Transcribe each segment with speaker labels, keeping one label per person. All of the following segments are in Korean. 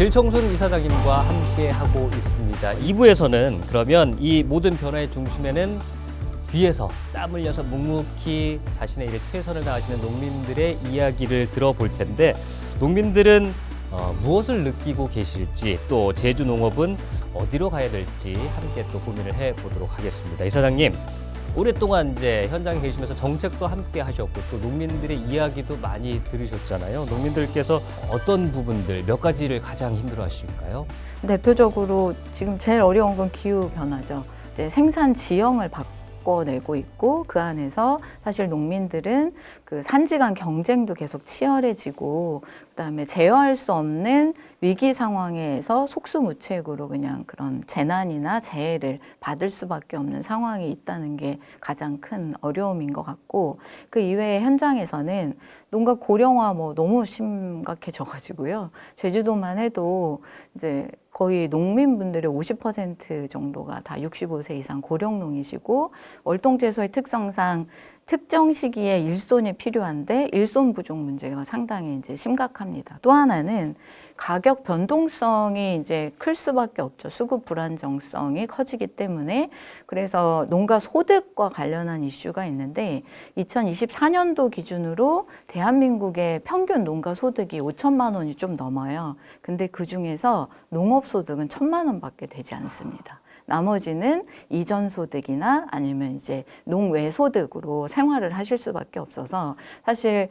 Speaker 1: 길청순 이사장님과 함께 하고 있습니다. 2부에서는 그러면 이 모든 변화의 중심에는 뒤에서 땀 흘려서 묵묵히 자신의 일에 최선을 다하시는 농민들의 이야기를 들어볼 텐데, 농민들은 무엇을 느끼고 계실지, 또 제주농업은 어디로 가야 될지 함께 또 고민을 해보도록 하겠습니다. 이사장님, 오랫동안 이제 현장에 계시면서 정책도 함께 하셨고 또 농민들의 이야기도 많이 들으셨잖아요. 농민들께서 어떤 부분들, 몇 가지를 가장 힘들어 하실까요?
Speaker 2: 대표적으로 지금 제일 어려운 건 기후 변화죠. 이제 생산 지형을 바꿔내고 있고, 그 안에서 사실 농민들은 그 산지 간 경쟁도 계속 치열해지고, 그다음에 제어할 수 없는 위기 상황에서 속수무책으로 그냥 그런 재난이나 재해를 받을 수밖에 없는 상황이 있다는 게 가장 큰 어려움인 것 같고, 그 이외에 현장에서는 농가 고령화 너무 심각해져가지고요. 제주도만 해도 이제 거의 농민분들의 50% 정도가 다 65세 이상 고령농이시고, 월동채소의 특성상 특정 시기에 일손이 필요한데 일손 부족 문제가 상당히 이제 심각합니다. 또 하나는 가격 변동성이 이제 클 수밖에 없죠. 수급 불안정성이 커지기 때문에. 그래서 농가 소득과 관련한 이슈가 있는데, 2024년도 기준으로 대한민국의 평균 농가 소득이 5천만 원이 좀 넘어요. 근데 그 중에서 농업 소득은 1,000만 원밖에 되지 않습니다. 나머지는 이전 소득이나 아니면 이제 농외 소득으로 생활을 하실 수밖에 없어서, 사실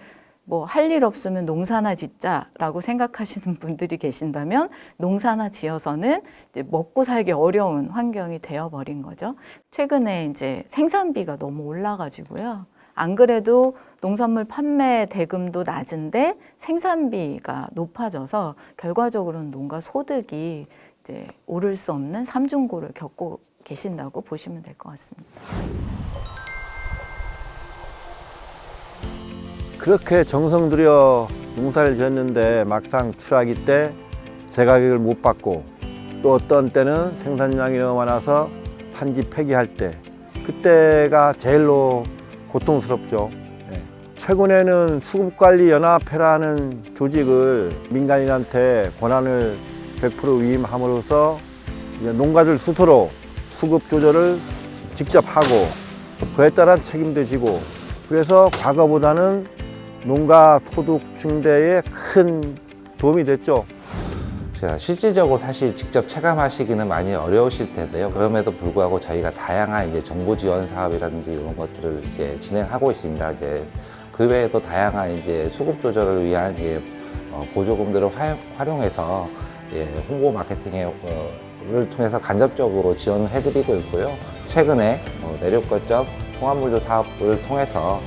Speaker 2: 할 일 없으면 농사나 짓자라고 생각하시는 분들이 계신다면 농사나 지어서는 이제 먹고 살기 어려운 환경이 되어버린 거죠. 최근에 이제 생산비가 너무 올라가지고요. 안 그래도 농산물 판매 대금도 낮은데 생산비가 높아져서 결과적으로는 농가 소득이 이제 오를 수 없는 삼중고를 겪고 계신다고 보시면 될 것 같습니다.
Speaker 3: 그렇게 정성 들여 농사를 지었는데 막상 출하기 때 제 가격을 못 받고, 또 어떤 때는 생산량이 너무 많아서 산지 폐기할 때, 그때가 제일로 고통스럽죠. 최근에는 수급관리연합회라는 조직을 민간인한테 권한을 100% 위임함으로써 농가들 스스로 수급 조절을 직접 하고 그에 따라 책임도 지고, 그래서 과거보다는 농가 소득 증대에 큰 도움이 됐죠.
Speaker 4: 제가 실질적으로 사실 직접 체감하시기는 많이 어려우실 텐데요. 그럼에도 불구하고 저희가 다양한 이제 정부 지원 사업이라든지 이런 것들을 이제 진행하고 있습니다. 이제 그 외에도 다양한 이제 수급 조절을 위한 보조금들을 활용해서 홍보 마케팅을 통해서 간접적으로 지원해드리고 있고요. 최근에 내륙거점 통합물류 사업을 통해서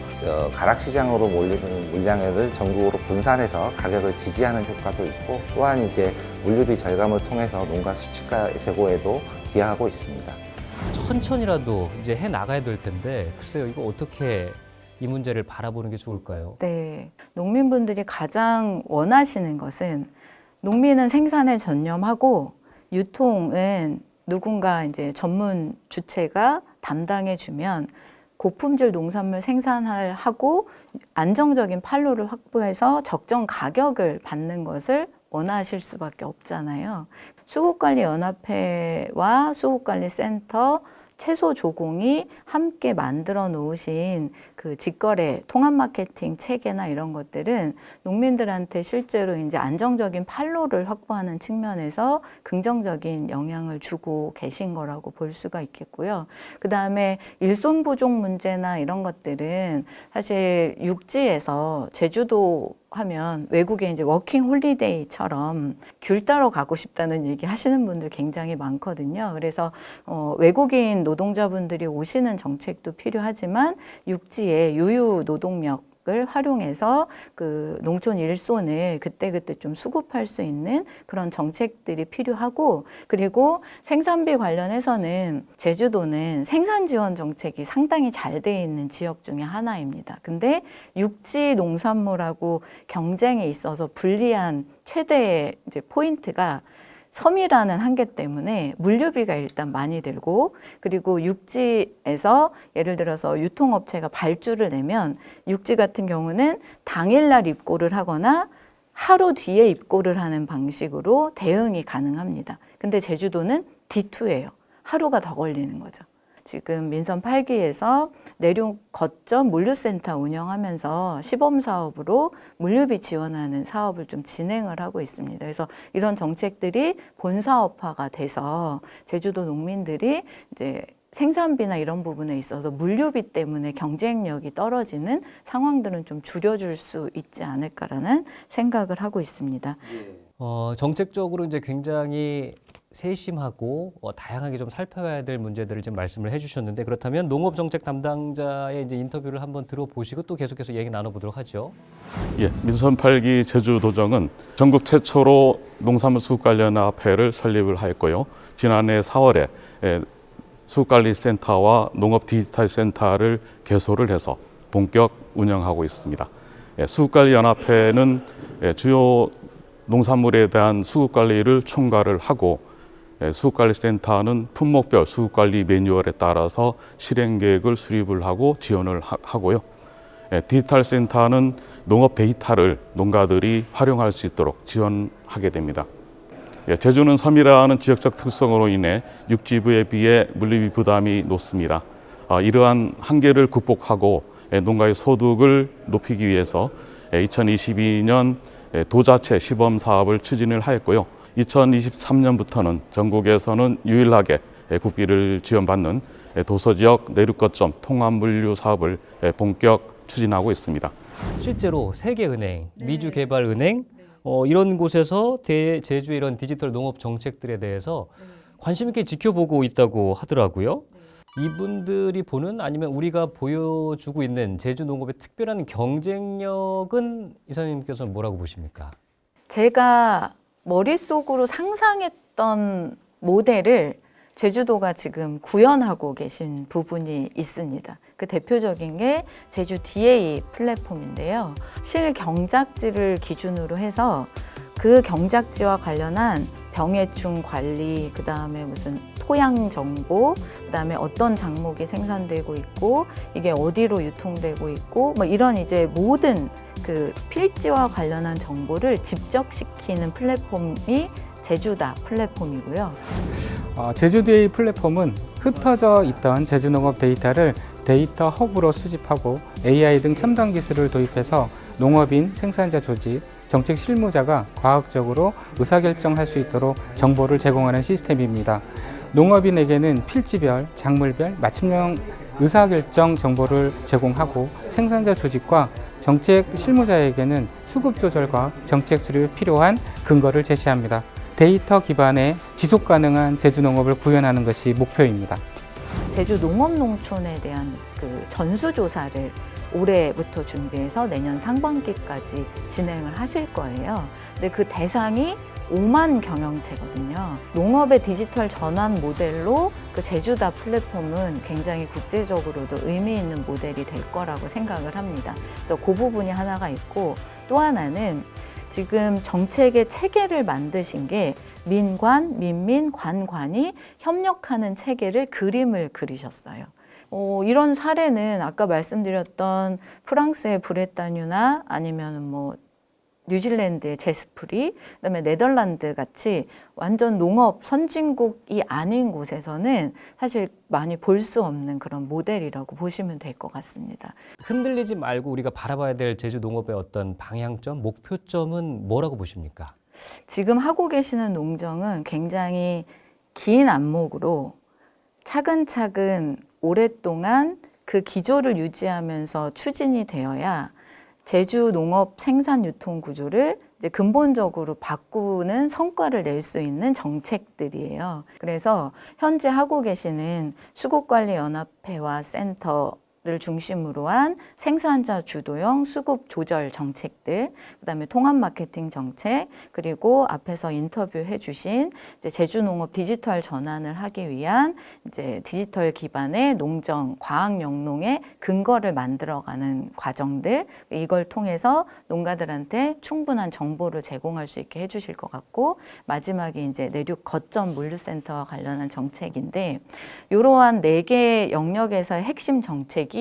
Speaker 4: 가락시장으로 몰리는 물량을 전국으로 분산해서 가격을 지지하는 효과도 있고, 또한 이제 물류비 절감을 통해서 농가 수치가 제고에도 기여하고 있습니다.
Speaker 1: 천천히라도 이제 해 나가야 될 텐데, 글쎄요, 이거 어떻게 이 문제를 바라보는 게 좋을까요?
Speaker 2: 네, 농민분들이 가장 원하시는 것은, 농민은 생산에 전념하고 유통은 누군가 이제 전문 주체가 담당해 주면 고품질 농산물 생산을 하고 안정적인 판로를 확보해서 적정 가격을 받는 것을 원하실 수밖에 없잖아요. 수국관리연합회와 수국관리센터, 채소조공이 함께 만들어 놓으신 그 직거래 통합 마케팅 체계나 이런 것들은 농민들한테 실제로 이제 안정적인 판로를 확보하는 측면에서 긍정적인 영향을 주고 계신 거라고 볼 수가 있겠고요. 그 다음에 일손 부족 문제나 이런 것들은 사실 육지에서 제주도 하면 외국에 이제 워킹 홀리데이처럼 귤 따러 가고 싶다는 얘기 하시는 분들 굉장히 많거든요. 그래서 외국인 노동자분들이 오시는 정책도 필요하지만 육지에 유유 노동력 을 활용해서 그 농촌 일손을 그때그때 좀 수급할 수 있는 그런 정책들이 필요하고, 그리고 생산비 관련해서는 제주도는 생산 지원 정책이 상당히 잘 돼 있는 지역 중에 하나입니다. 근데 육지 농산물하고 경쟁에 있어서 불리한 최대의 이제 포인트가 섬이라는 한계 때문에 물류비가 일단 많이 들고, 그리고 육지에서 예를 들어서 유통업체가 발주를 내면 육지 같은 경우는 당일날 입고를 하거나 하루 뒤에 입고를 하는 방식으로 대응이 가능합니다. 근데 제주도는 D2예요. 하루가 더 걸리는 거죠. 지금 민선 8기에서 내륙 거점 물류센터 운영하면서 시범 사업으로 물류비 지원하는 사업을 좀 진행을 하고 있습니다. 그래서 이런 정책들이 본사업화가 돼서 제주도 농민들이 이제 생산비나 이런 부분에 있어서 물류비 때문에 경쟁력이 떨어지는 상황들은 좀 줄여줄 수 있지 않을까라는 생각을 하고 있습니다.
Speaker 1: 정책적으로 이제 굉장히 세심하고 다양하게 좀 살펴봐야 될 문제들을 지금 말씀을 해주셨는데, 그렇다면 농업정책 담당자의 이제 인터뷰를 한번 들어보시고 또 계속해서 얘기 나눠보도록 하죠.
Speaker 5: 예, 민선 8기 제주도정은 전국 최초로 농산물 수급관리연합회를 설립을 하였고요. 지난해 4월에 수급관리센터와 농업 디지털센터를 개소를 해서 본격 운영하고 있습니다. 수급관리연합회는 주요 농산물에 대한 수급관리를 총괄을 하고, 수급관리센터는 품목별 수급관리 매뉴얼에 따라서 실행계획을 수립을 하고 지원을 하고요. 디지털센터는 농업 데이터를 농가들이 활용할 수 있도록 지원하게 됩니다. 제주는 섬이라는 지역적 특성으로 인해 육지부에 비해 물류비 부담이 높습니다. 이러한 한계를 극복하고 농가의 소득을 높이기 위해서 2022년 도자체 시범 사업을 추진을 하였고요. 2023년부터는 전국에서는 유일하게 국비를 지원받는 도서지역 내륙거점 통합물류 사업을 본격 추진하고 있습니다.
Speaker 1: 실제로 세계은행, 미주개발은행 이런 곳에서 제주의 이런 디지털 농업 정책들에 대해서 관심 있게 지켜보고 있다고 하더라고요. 이분들이 보는, 아니면 우리가 보여주고 있는 제주 농업의 특별한 경쟁력은 이사님께서는 뭐라고 보십니까?
Speaker 2: 제가 머릿속으로 상상했던 모델을 제주도가 지금 구현하고 계신 부분이 있습니다. 그 대표적인 게 제주 DA 플랫폼인데요. 실경작지를 기준으로 해서 그 경작지와 관련한 병해충 관리, 그 다음에 무슨 토양 정보, 그 다음에 어떤 작목이 생산되고 있고 이게 어디로 유통되고 있고 뭐 이런 이제 모든 그 필지와 관련한 정보를 집적시키는 플랫폼이 제주다 플랫폼이고요.
Speaker 6: 제주DA 플랫폼은 흩어져 있던 제주농업 데이터를 데이터 허브로 수집하고 AI 등 첨단 기술을 도입해서 농업인, 생산자 조직, 정책 실무자가 과학적으로 의사결정할 수 있도록 정보를 제공하는 시스템입니다. 농업인에게는 필지별, 작물별, 맞춤형 의사결정 정보를 제공하고, 생산자 조직과 정책 실무자에게는 수급 조절과 정책 수립에 필요한 근거를 제시합니다. 데이터 기반의 지속 가능한 제주 농업을 구현하는 것이 목표입니다.
Speaker 2: 제주 농업농촌에 대한 그 전수조사를 올해부터 준비해서 내년 상반기까지 진행을 하실 거예요. 근데 그 대상이 5만 경영체거든요. 농업의 디지털 전환 모델로 그 제주다 플랫폼은 굉장히 국제적으로도 의미 있는 모델이 될 거라고 생각을 합니다. 그래서 그 부분이 하나가 있고, 또 하나는 지금 정책의 체계를 만드신 게 민관, 민민, 관관이 협력하는 체계를 그림을 그리셨어요. 이런 사례는 아까 말씀드렸던 프랑스의 브레타뉴나 아니면 뭐 뉴질랜드의 제스프리, 그다음에 네덜란드 같이 완전 농업 선진국이 아닌 곳에서는 사실 많이 볼 수 없는 그런 모델이라고 보시면 될 것 같습니다.
Speaker 1: 흔들리지 말고 우리가 바라봐야 될 제주 농업의 어떤 방향점, 목표점은 뭐라고 보십니까?
Speaker 2: 지금 하고 계시는 농정은 굉장히 긴 안목으로 차근차근 오랫동안 그 기조를 유지하면서 추진이 되어야 제주 농업 생산 유통 구조를 이제 근본적으로 바꾸는 성과를 낼 수 있는 정책들이에요. 그래서 현재 하고 계시는 수급관리연합회와 센터를 중심으로 한 생산자 주도형 수급 조절 정책들, 그다음에 통합 마케팅 정책, 그리고 앞에서 인터뷰해 주신 이제 제주 농업 디지털 전환을 하기 위한 이제 디지털 기반의 농정, 과학 영농의 근거를 만들어가는 과정들, 이걸 통해서 농가들한테 충분한 정보를 제공할 수 있게 해주실 것 같고, 마지막에 이제 내륙 거점 물류센터와 관련한 정책인데, 이러한 4개 영역에서의 핵심 정책이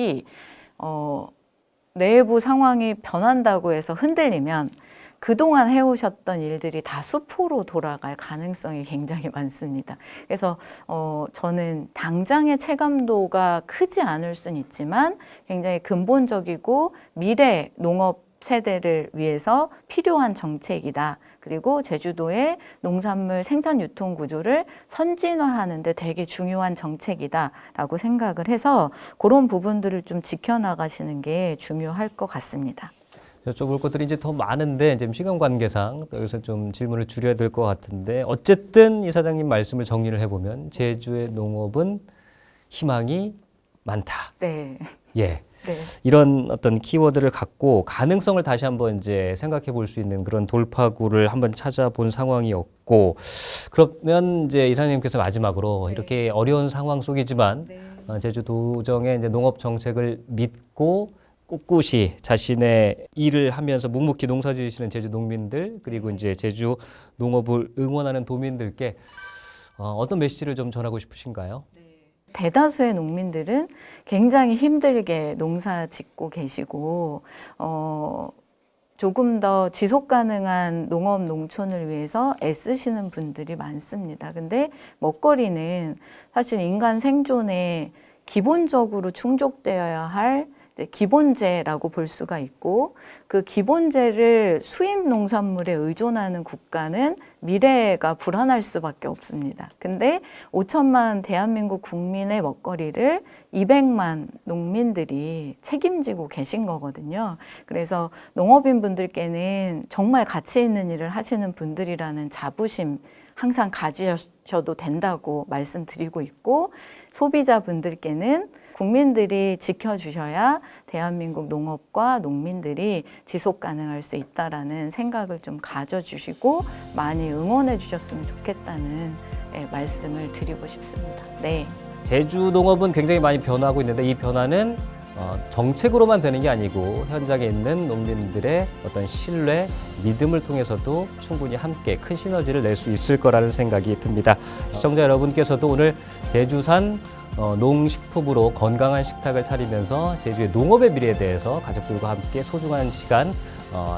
Speaker 2: 내부 상황이 변한다고 해서 흔들리면 그동안 해오셨던 일들이 다 수포로 돌아갈 가능성이 굉장히 많습니다. 그래서 저는 당장의 체감도가 크지 않을 수는 있지만 굉장히 근본적이고 미래 농업 세대를 위해서 필요한 정책이다. 그리고 제주도의 농산물 생산 유통 구조를 선진화하는 데 되게 중요한 정책이다라고 생각을 해서 그런 부분들을 좀 지켜나가시는 게 중요할 것 같습니다.
Speaker 1: 여쭤볼 것들이 이제 더 많은데 지금 시간 관계상 여기서 좀 질문을 줄여야 될 것 같은데 어쨌든 이 사장님 말씀을 정리를 해보면 제주의 농업은 희망이 많다.
Speaker 2: 네.
Speaker 1: 예.
Speaker 2: 네.
Speaker 1: 이런 어떤 키워드를 갖고 가능성을 다시 한번 이제 생각해 볼 수 있는 그런 돌파구를 한번 찾아본 상황이었고 그러면 이제 이사님께서 마지막으로 이렇게 어려운 상황 속이지만 제주도정의 이제 농업 정책을 믿고 꿋꿋이 자신의 일을 하면서 묵묵히 농사 지으시는 제주 농민들 그리고 이제 제주 농업을 응원하는 도민들께 어떤 메시지를 좀 전하고 싶으신가요?
Speaker 2: 대다수의 농민들은 굉장히 힘들게 농사 짓고 계시고 조금 더 지속 가능한 농업 농촌을 위해서 애쓰시는 분들이 많습니다. 근데 먹거리는 사실 인간 생존에 기본적으로 충족되어야 할 기본재라고 볼 수가 있고 그 기본재를 수입 농산물에 의존하는 국가는 미래가 불안할 수밖에 없습니다. 근데 5천만 대한민국 국민의 먹거리를 200만 농민들이 책임지고 계신 거거든요. 그래서 농업인 분들께는 정말 가치 있는 일을 하시는 분들이라는 자부심 항상 가지셔도 된다고 말씀드리고 있고 소비자분들께는 국민들이 지켜주셔야 대한민국 농업과 농민들이 지속 가능할 수 있다라는 생각을 좀 가져주시고 많이 응원해 주셨으면 좋겠다는 말씀을 드리고 싶습니다. 네.
Speaker 1: 제주 농업은 굉장히 많이 변화하고 있는데 이 변화는 정책으로만 되는 게 아니고 현장에 있는 농민들의 어떤 신뢰, 믿음을 통해서도 충분히 함께 큰 시너지를 낼 수 있을 거라는 생각이 듭니다. 시청자 여러분께서도 오늘 제주산 농식품으로 건강한 식탁을 차리면서 제주의 농업의 미래에 대해서 가족들과 함께 소중한 시간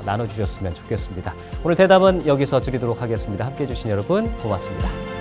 Speaker 1: 나눠주셨으면 좋겠습니다. 오늘 대담은 여기서 드리도록 하겠습니다. 함께해 주신 여러분 고맙습니다.